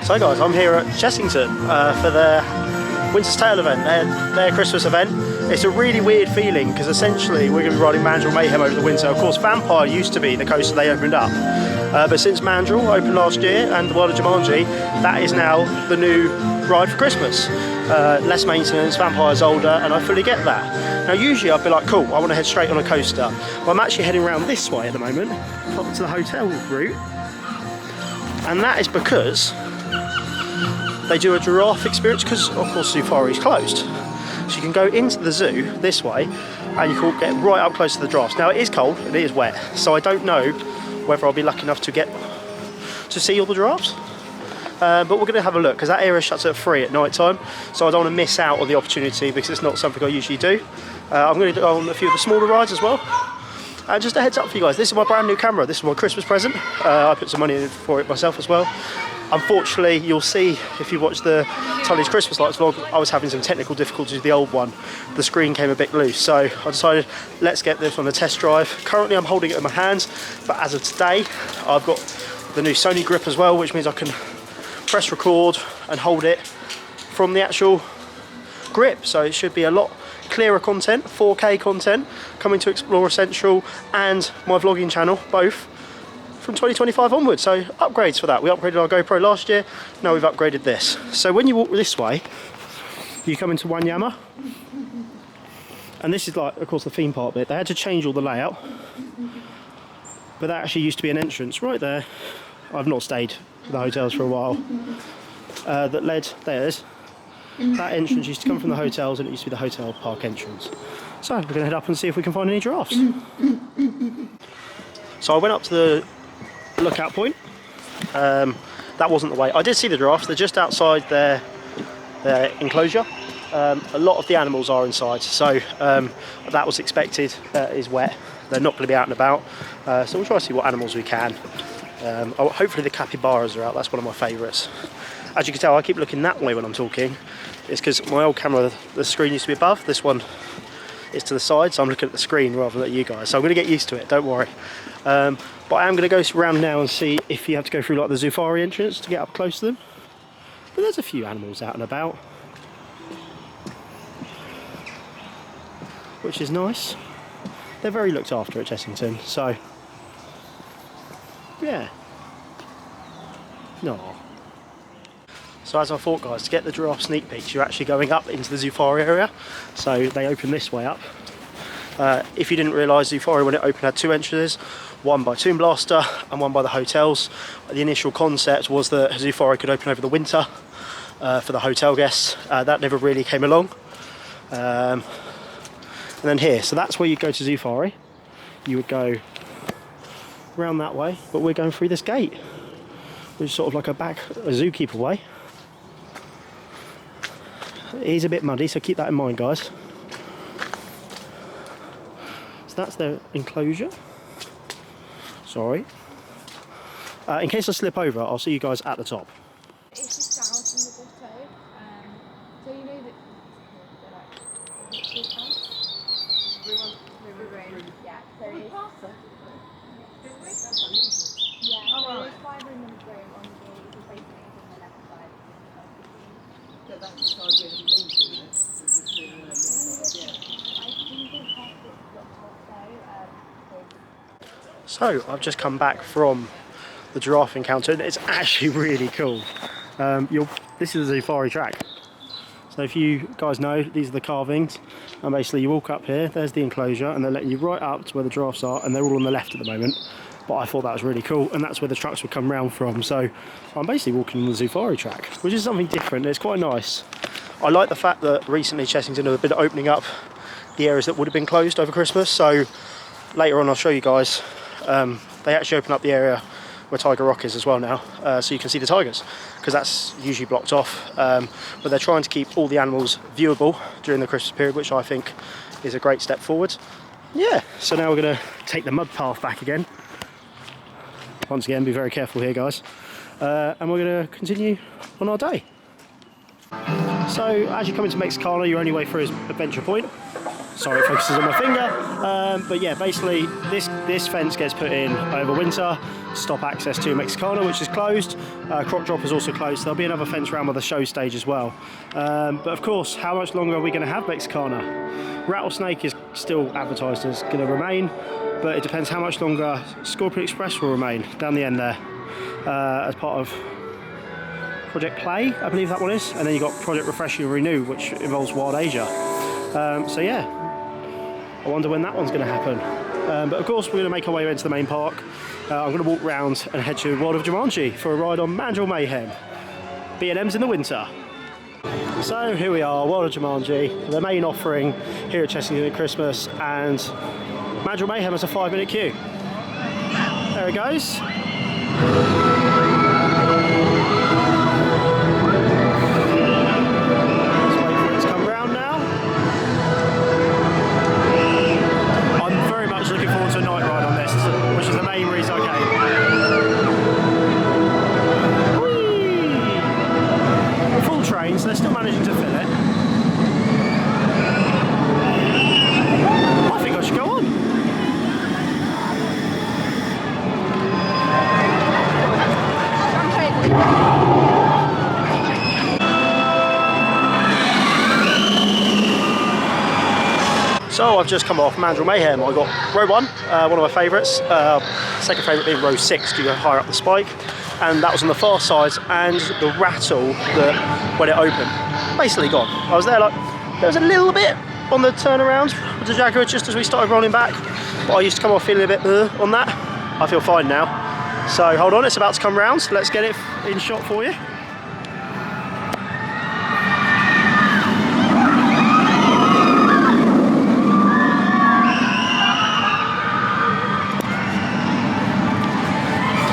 So guys, I'm here at Chessington for their Winter's Tale event, their Christmas event. It's a really weird feeling because essentially we're going to be riding Mandrill Mayhem over the winter. Of course, Vampire used to be the coaster they opened up, but since Mandrill opened last year and the World of Jumanji, that is now the new ride for Christmas. Less maintenance, Vampire's older, and I fully get that. Now usually I'd be like, cool, I want to head straight on a coaster. But I'm actually heading around this way at the moment, up to the hotel route, and that is because they do a giraffe experience because, of course, Safari is closed. So you can go into the zoo this way and you can get right up close to the giraffes. Now, it is cold and it is wet, so I don't know whether I'll be lucky enough to get to see all the giraffes. But we're going to have a look because that area shuts at 3 at night time, so I don't want to miss out on the opportunity because it's not something I usually do. I'm going to go on a few of the smaller rides as well. And just a heads up for you guys, this is my brand new camera. This is my Christmas present. I put some money in for it myself as well. Unfortunately, you'll see if you watch the Tully's Christmas Lights vlog, I was having some technical difficulties with the old one. The screen came a bit loose, so I decided let's get this on a test drive. Currently I'm holding it in my hands, but as of today I've got the new Sony grip as well, which means I can press record and hold it from the actual grip, so it should be a lot clearer content, 4K content coming to Explore Essential and my vlogging channel, both from 2025 onwards. So upgrades for that. We upgraded our GoPro last year, now we've upgraded this. So when you walk this way, you come into Wanyama, and this is like, of course, the theme park bit. They had to change all the layout, but that actually used to be an entrance right there. I've not stayed at the hotels for a while. That led, there's that entrance used to come from the hotels, and it used to be the hotel park entrance. So we're going to head up and see if we can find any giraffes. So I went up to the lookout point. That wasn't the way. I did see the giraffes. They're just outside their enclosure. A lot of the animals are inside, so that was expected. Is wet. They're not going to be out and about. So we'll try to see what animals we can. Hopefully the capybaras are out. That's one of my favourites. As you can tell, I keep looking that way when I'm talking. It's because my old camera, the screen used to be above. This one is to the side, so I'm looking at the screen rather than at you guys. So I'm going to get used to it, don't worry. But I am going to go around now and see if you have to go through like the Safari entrance to get up close to them. But there's a few animals out and about, which is nice. They're very looked after at Chessington, so yeah. No. So as I thought, guys, to get the giraffe sneak peeks, you're actually going up into the Safari area. So they open this way up. If you didn't realise, Safari when it opened had two entrances, one by Toon Blaster and one by the hotels. The initial concept was that Safari could open over the winter for the hotel guests. That never really came along. And then here, so that's where you go to Safari. You would go around that way, but we're going through this gate, which is sort of like a zookeeper way. It is a bit muddy, so keep that in mind, guys. So that's their enclosure. Sorry. In case I slip over, I'll see you guys at the top. It's just down from the bottom, so you know that yeah, so it's there's 5 room in the room on the basement on the left side. Yeah, that's the side where the moon's in it. I think it's half this blocked off So I've just come back from the giraffe encounter, and it's actually really cool. This is a Safari track. So if you guys know, these are the carvings, and basically you walk up here, there's the enclosure, and they're letting you right up to where the giraffes are, and they're all on the left at the moment. But I thought that was really cool, and that's where the trucks would come round from. So I'm basically walking on the Safari track, which is something different. It's quite nice. I like the fact that recently Chessington have been opening up the areas that would have been closed over Christmas. So later on I'll show you guys, they actually open up the area where Tiger Rock is as well now, so you can see the tigers, because that's usually blocked off. But they're trying to keep all the animals viewable during the Christmas period, which I think is a great step forward. Yeah, so now we're going to take the mud path back again. Once again, be very careful here, guys. And we're going to continue on our day. So as you come into Mexicana, your only way through is Adventure Point. Sorry, it focuses on my finger. But yeah, basically this fence gets put in over winter to stop access to Mexicana, which is closed. Croc Drop is also closed. There'll be another fence around by the show stage as well. But of course, how much longer are we going to have Mexicana? Rattlesnake is still advertised as going to remain, but it depends how much longer Scorpion Express will remain down the end there as part of Project Play, I believe that one is. And then you've got Project Refresh and Renew, which involves Wild Asia. So yeah, I wonder when that one's going to happen. But of course, we're going to make our way into the main park. I'm going to walk round and head to World of Jumanji for a ride on Mandrill Mayhem. B&M's in the winter. So here we are, World of Jumanji, the main offering here at Chessington at Christmas, and Mandrill Mayhem has a 5-minute queue. There it goes. So they're still managing to fill it. I think I should go on. So I've just come off Mandrill Mayhem. I got row 1, one of my favourites. Second favourite being row 6 to go higher up the spike. And that was on the far side, and the rattle that when it opened, basically gone. I was there like, there was a little bit on the turnaround with the Jaguar just as we started rolling back, but I used to come off feeling a bit on that. I feel fine now. So hold on, it's about to come round, so let's get it in shot for you.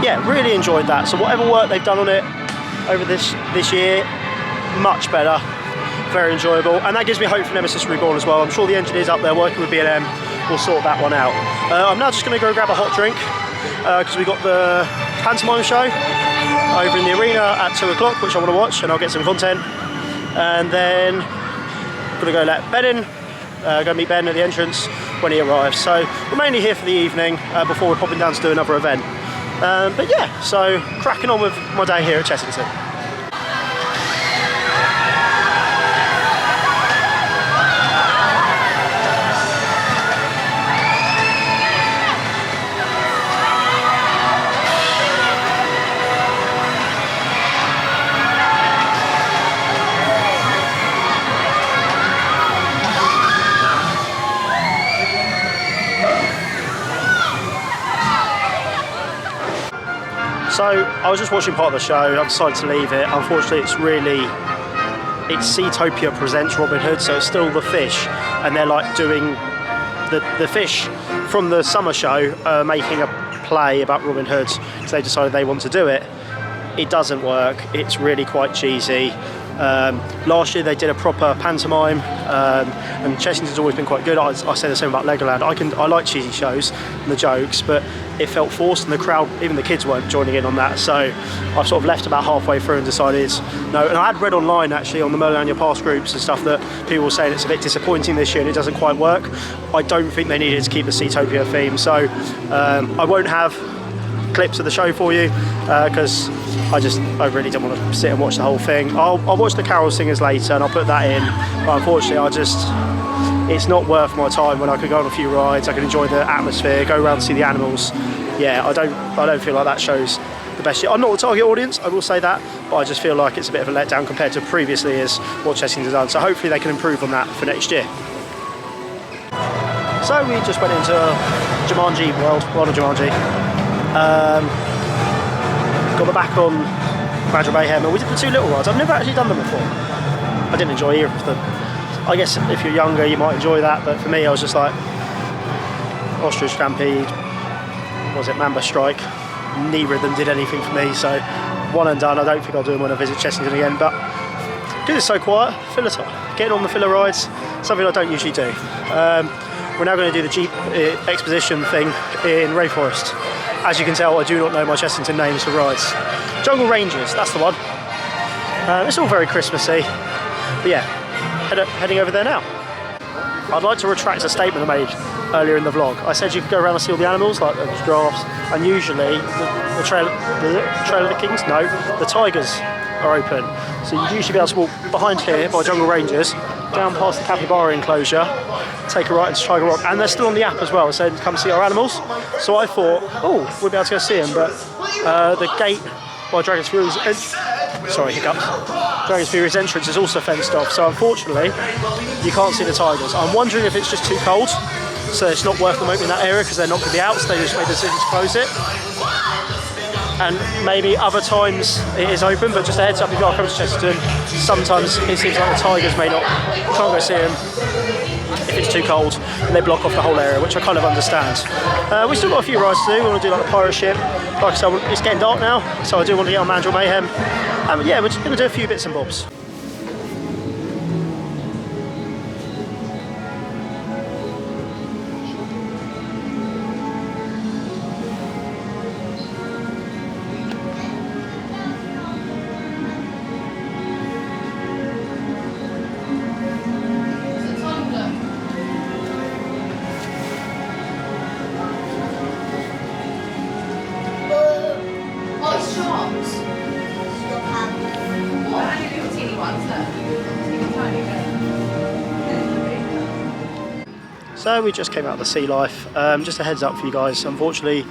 Yeah, really enjoyed that. So whatever work they've done on it over this year, much better, very enjoyable, and that gives me hope for Nemesis Reborn as well. I'm sure the engineers up there working with B&M will sort that one out. I'm now just going to go grab a hot drink because we got the pantomime show over in the arena at 2 o'clock, which I want to watch, and I'll get some content. And then I'm going to go let Ben in, go meet Ben at the entrance when he arrives. So we're mainly here for the evening before we're popping down to do another event. But yeah, so cracking on with my day here at Chessington. So I was just watching part of the show, I decided to leave it. Unfortunately, it's Seatopia presents Robin Hood, so it's still the fish, and they're like doing the fish from the summer show, making a play about Robin Hood, so they decided they want to do it. It doesn't work, it's really quite cheesy. Last year they did a proper pantomime, and Chessington's always been quite good. I say the same about Legoland. I like cheesy shows and the jokes, but it felt forced, and the crowd, even the kids, weren't joining in on that. So I sort of left about halfway through and decided no. And I had read online actually on the Melania Pass groups and stuff that people were saying it's a bit disappointing this year and it doesn't quite work. I don't think they needed to keep the Seatopia theme, so I won't have clips of the show for you because I really don't want to sit and watch the whole thing. I'll watch the carol singers later and I'll put that in, but unfortunately it's not worth my time when I could go on a few rides, I can enjoy the atmosphere, go around and see the animals. Yeah, I don't feel like that shows the best year. I'm not the target audience, I will say that, but I just feel like it's a bit of a letdown compared to previously as what Chessington's done, so hopefully they can improve on that for next year. So we just went into Jumanji World of Jumanji. Got the back on Mandrill Mayhem, and we did the 2 little rides. I've never actually done them before. I didn't enjoy either of them. I guess if you're younger you might enjoy that, but for me I was just like Ostrich Stampede, was it Mamba Strike, neither of them did anything for me, so one and done. I don't think I'll do them when I visit Chessington again, but because it's so quiet, filler time. Getting on the filler rides, something I don't usually do. We're now going to do the Jeep exposition thing in Rainforest. As you can tell, I do not know my Chessington names for rides. Jungle Rangers, that's the one. It's all very Christmassy, but yeah, heading over there now. I'd like to retract a statement I made earlier in the vlog. I said you could go around and see all the animals, like the giraffes, and usually the trail of the Kings, no, the tigers are open. So you'd usually be able to walk behind here by jungle rangers, down past the capybara enclosure, take a right into Tiger Rock, and they're still on the app as well, saying come see our animals. So I thought, oh, we'll be able to go see them, but the gate by Dragon's Fury's Dragon's Fury's entrance is also fenced off, so unfortunately you can't see the tigers. I'm wondering if it's just too cold, so it's not worth them opening that area because they're not going to be out, so they just made the decision to close it. And maybe other times it is open, but just a heads up, if you are coming to Chessington, sometimes it seems like the tigers may not, can't go see them if it's too cold, and they block off the whole area, which I kind of understand. We still got a few rides to do. We want to do like the pirate ship. Like I said, it's getting dark now, so I do want to get on Mandrill Mayhem. Yeah, we're just going to do a few bits and bobs. So we just came out of the sea life. Just a heads up for you guys, unfortunately,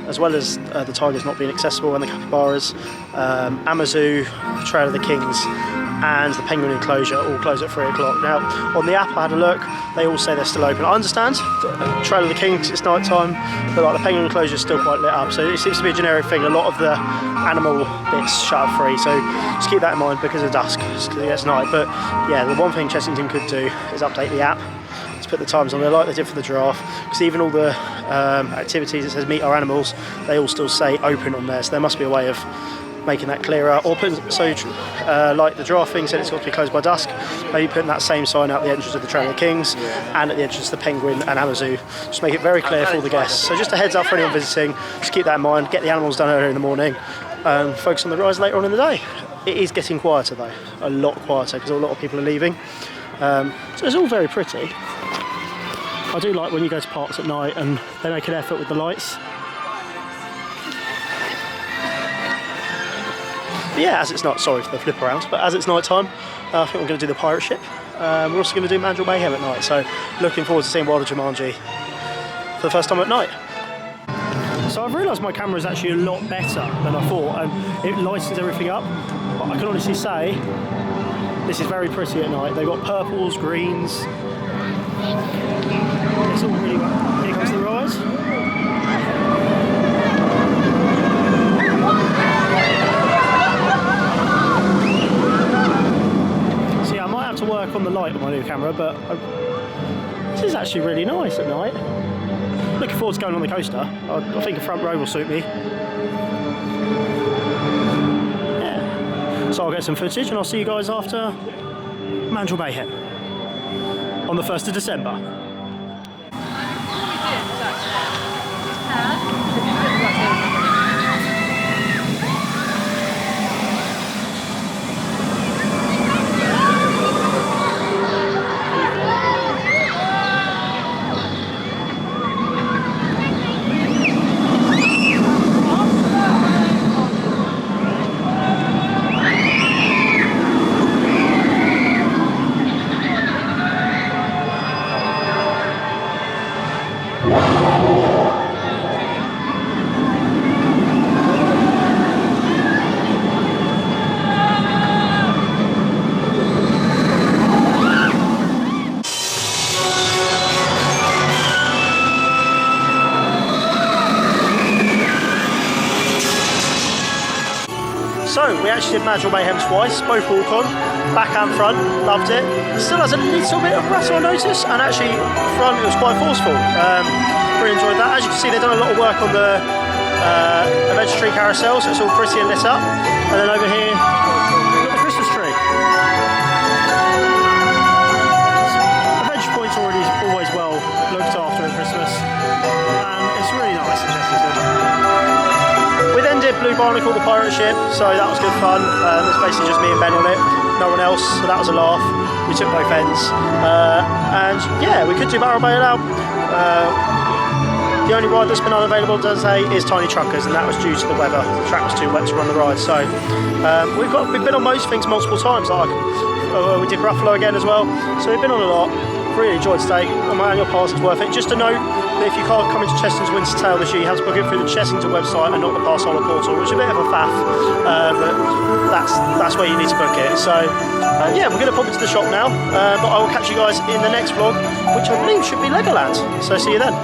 as well as the tigers not being accessible and the capybaras, Amazu, the Trail of the Kings and the penguin enclosure all close at 3 o'clock. Now on the app I had a look, they all say they're still open. I understand, the Trail of the Kings it's night time, but like the penguin enclosure is still quite lit up, so it seems to be a generic thing. A lot of the animal bits shut at 3, so just keep that in mind because of dusk, because it gets night. But yeah, the one thing Chessington could do is update the app, put the times on there like they did for the giraffe, because even all the activities that says meet our animals, they all still say open on there, so there must be a way of making that clearer, or putting, so like the giraffe thing said it's got to be closed by dusk, maybe putting that same sign out the entrance of the Trail of the Kings and at the entrance of the penguin and Amazu, just make it very clear for all the guests. So just a heads up for anyone visiting, just keep that in mind, get the animals done earlier in the morning, focus on the rides later on in the day. It is getting quieter though, a lot quieter, because a lot of people are leaving, so it's all very pretty. I do like when you go to parks at night and they make an effort with the lights. But yeah, as it's not, sorry for the flip around, but as it's night time, I think we're going to do the pirate ship. We're also going to do Mandrill Mayhem at night, so looking forward to seeing Wilder Jumanji for the first time at night. So I've realised my camera is actually a lot better than I thought, and it lightens everything up. But I can honestly say, this is very pretty at night. They've got purples, greens. It's all really well. Here comes the rise. See, I might have to work on the light on my new camera, but this is actually really nice at night. Looking forward to going on the coaster. I think a front row will suit me. Yeah. So I'll get some footage and I'll see you guys after Mandrill Mayhem on the 1st of December. So we actually did Mandrill Mayhem twice, both walk-on, back and front, loved it. Still has a little bit of rattle I noticed, and actually front it was quite forceful. Really enjoyed that. As you can see, they've done a lot of work on the adventure tree carousel, so it's all pretty and lit up. And then over here, we've got the Christmas tree. Adventure Point's always well looked after at Christmas, and it's really nice in Chessington. We then did Blue Barnacle, the pirate ship, so that was good fun. It's basically just me and Ben on it. no one else, so that was a laugh. We took both ends. And yeah, we could do barrel bailout. The only ride that's been unavailable today is Tiny Truckers, and that was due to the weather. The track was too wet to run the ride. So we've been on most things multiple times. Like we did Ruffalo again as well. So we've been on a lot. Really enjoyed today. My annual pass is worth it. Just a note that if you can't come into Chessington's Winter Tale this year, you have to book it through the Chessington website and not the Pass Hollow portal, which is a bit of a faff, but that's where you need to book it. So yeah, we're going to pop into the shop now, but I will catch you guys in the next vlog, which I believe should be Legoland. So see you then.